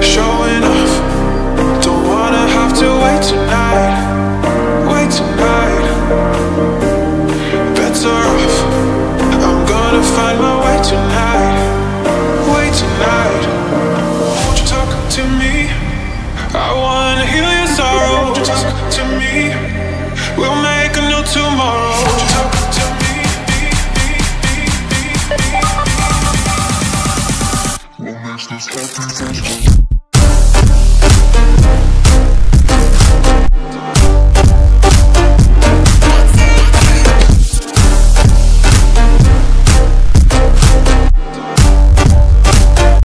showing off. Don't wanna have to wait tonight. Wait tonight. Better off. I'm gonna find my way tonight. Wait tonight. Won't you talk to me? I wanna heal your sorrow. Won't you talk to me? We'll make a new tomorrow. Won't you talk to me? What makes this happy?